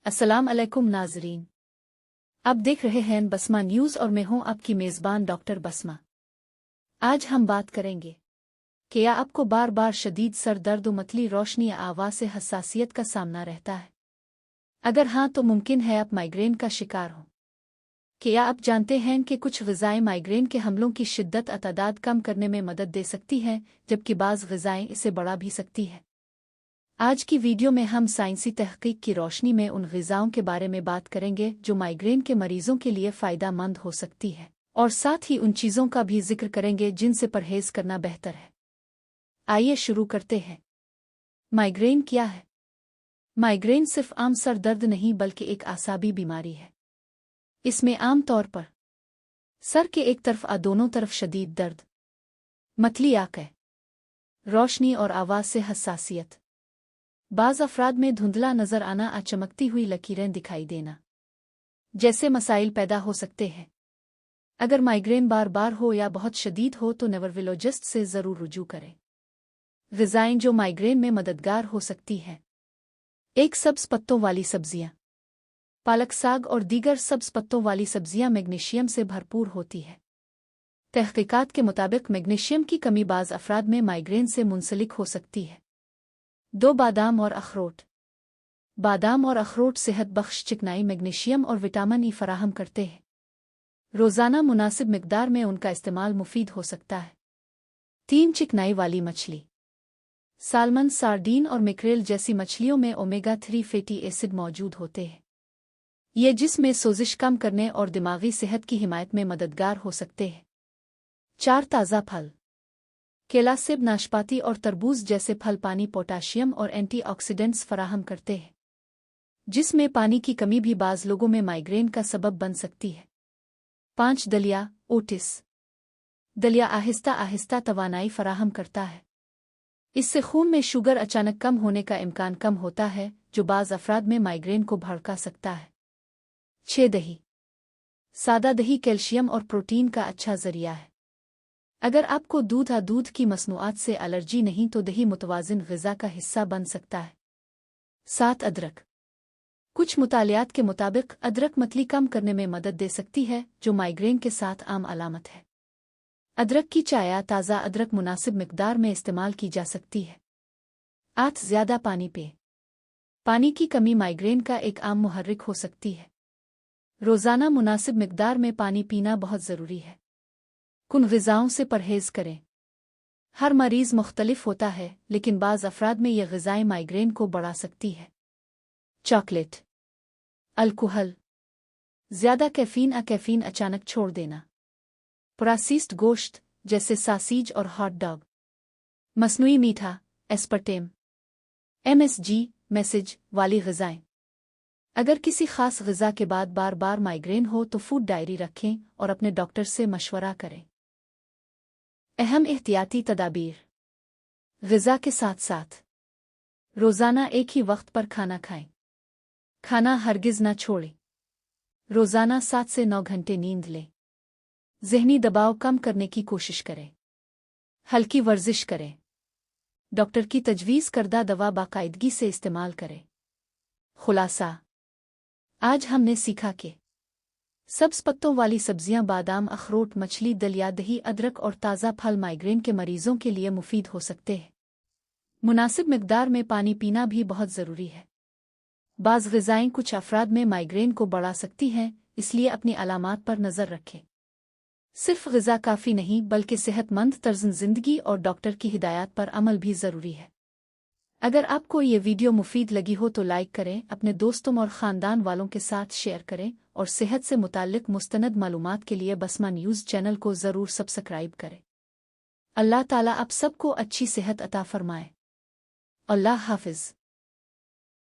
अस्सलाम अलैकुम नाजरीन। आप देख रहे हैं बसमा न्यूज़ और मैं हूं आपकी मेज़बान डॉक्टर बसमा। आज हम बात करेंगे कि क्या आपको बार बार शदीद सर दर्द मतली रोशनी या आवाज़ से हसासियत का सामना रहता है। अगर हाँ तो मुमकिन है आप माइग्रेन का शिकार हों। क्या आप जानते हैं कि कुछ ग़िज़ाएँ माइग्रेन के हमलों की शिद्दत और तादाद कम करने में मदद दे सकती हैं, जबकि बाज़ ग़िज़ाएँ इसे बढ़ा भी सकती हैं। आज की वीडियो में हम साइंसी तहकीक की रोशनी में उन ग़िज़ाओं के बारे में बात करेंगे जो माइग्रेन के मरीजों के लिए फ़ायदेमंद हो सकती है, और साथ ही उन चीज़ों का भी जिक्र करेंगे जिनसे परहेज़ करना बेहतर है। आइए शुरू करते हैं। माइग्रेन क्या है? माइग्रेन सिर्फ आम सर दर्द नहीं बल्कि एक आसाबी बीमारी है। इसमें आम तौर पर सर के एक तरफ या दोनों तरफ शदीद दर्द, मतली आंखें, रोशनी और आवाज़ से हसासियत, बाज़ अफराद में धुंधला नज़र आना या चमकती हुई लकीरें दिखाई देना जैसे मसाइल पैदा हो सकते हैं। अगर माइग्रेन बार बार हो या बहुत शदीद हो तो नेवरोलॉजिस्ट से ज़रूर रुजू करें। ग़िज़ाएँ जो माइग्रेन में मददगार हो सकती हैं। एक सब्ज़ पत्तों वाली सब्ज़ियाँ। पालक साग और दीगर सब्ज़ पत्तों वाली सब्ज़ियाँ मैग्नीशियम से भरपूर होती है। तहक़ीक़ात के मुताबिक मैग्नीशियम की कमी बाज़ अफराद में माइग्रेन से मुंसलिक हो सकती है। 2 बादाम और अखरोट। बादाम और अखरोट सेहत बख्श चिकनाई, मैग्नीशियम और विटामिन ई फराहम करते हैं। रोज़ाना मुनासिब मिकदार में उनका इस्तेमाल मुफीद हो सकता है। 3 चिकनाई वाली मछली। सालमन, सार्डीन और मैक्रेल जैसी मछलियों में ओमेगा 3 फैटी एसिड मौजूद होते हैं। ये जिस्म में सोजिश कम करने और दिमागी सेहत की हिमायत में मददगार हो सकते हैं। 4 ताज़ा फल। केला, सेब, नाशपाती और तरबूज जैसे फल पानी, पोटाशियम और एंटीऑक्सीडेंट्स फराहम करते हैं, जिसमें पानी की कमी भी बाज़ लोगों में माइग्रेन का सबब बन सकती है। 5 दलिया, ओटिस। दलिया आहिस्ता आहिस्ता तवानाई फराहम करता है। इससे खून में शुगर अचानक कम होने का इम्कान कम होता है, जो बाज़ अफराद में माइग्रेन को भड़का सकता है। 6 दही। सादा दही कैल्शियम और प्रोटीन का अच्छा ज़रिया है। अगर आपको दूध या दूध की मसनूआत से एलर्जी नहीं तो दही मुतवाज़िन ग़िज़ा का हिस्सा बन सकता है। 7 अदरक। कुछ मुतालियात के मुताबिक अदरक मतली कम करने में मदद दे सकती है, जो माइग्रेन के साथ आम अलामत है। अदरक की चाय या ताज़ा अदरक मुनासिब मिकदार में इस्तेमाल की जा सकती है। 8 ज़्यादा पानी पिएं। पानी की कमी माइग्रेन का एक आम मुहर्रिक हो सकती है। रोज़ाना मुनासिब मिकदार में पानी पीना बहुत ज़रूरी है। कुन ग़िज़ाओं से परहेज़ करें। हर मरीज़ मुख्तलिफ होता है, लेकिन बाज़ अफराद में ये ग़िज़ाएँ माइग्रेन को बढ़ा सकती है। चॉकलेट, अल्कोहल, ज़्यादा कैफ़ीन या कैफ़ीन अचानक छोड़ देना, प्रोसेस्ड गोश्त जैसे सासीज और हॉट डॉग, मसनूई मीठा, एस्पर्टेम, MSG मैसेज वाली ग़िज़ाएँ। अगर किसी ख़ास ग़िज़ा के बाद बार बार माइग्रेन हो तो फूड डायरी रखें और अपने डॉक्टर से मशवरा करें। अहम एहतियाती तदाबीर। ग़िज़ा के साथ साथ रोज़ाना एक ही वक्त पर खाना खाएं। खाना हरगिज़ न छोड़ें। रोज़ाना 7 से 9 घंटे नींद लें। ज़हनी दबाव कम करने की कोशिश करें। हल्की वर्जिश करें। डॉक्टर की तजवीज़ करदा दवा बाकायदगी से इस्तेमाल करें। खुलासा। आज हमने सीखा कि सब्ज़ पत्तों वाली सब्जियां, बादाम, अखरोट, मछली, दलिया, दही, अदरक और ताज़ा फल माइग्रेन के मरीजों के लिए मुफीद हो सकते हैं। मुनासिब मिकदार में पानी पीना भी बहुत ज़रूरी है। बाज़ ग़िज़ाएँ कुछ अफराद में माइग्रेन को बढ़ा सकती हैं, इसलिए अपनी अलामात पर नज़र रखें। सिर्फ ग़िज़ा काफ़ी नहीं बल्कि सेहतमंद तर्ज़ ज़िंदगी और डॉक्टर की हिदायत पर अमल भी ज़रूरी है। अगर आपको ये वीडियो मुफीद लगी हो तो लाइक करें, अपने दोस्तों और ख़ानदान वालों के साथ शेयर करें और सेहत से मुताल्लिक़ मुस्तनद मालूमात के लिए बसमा न्यूज़ चैनल को ज़रूर सब्सक्राइब करें। अल्लाह ताला आप सबको अच्छी सेहत अता फ़रमाए। अल्लाह हाफ़िज़।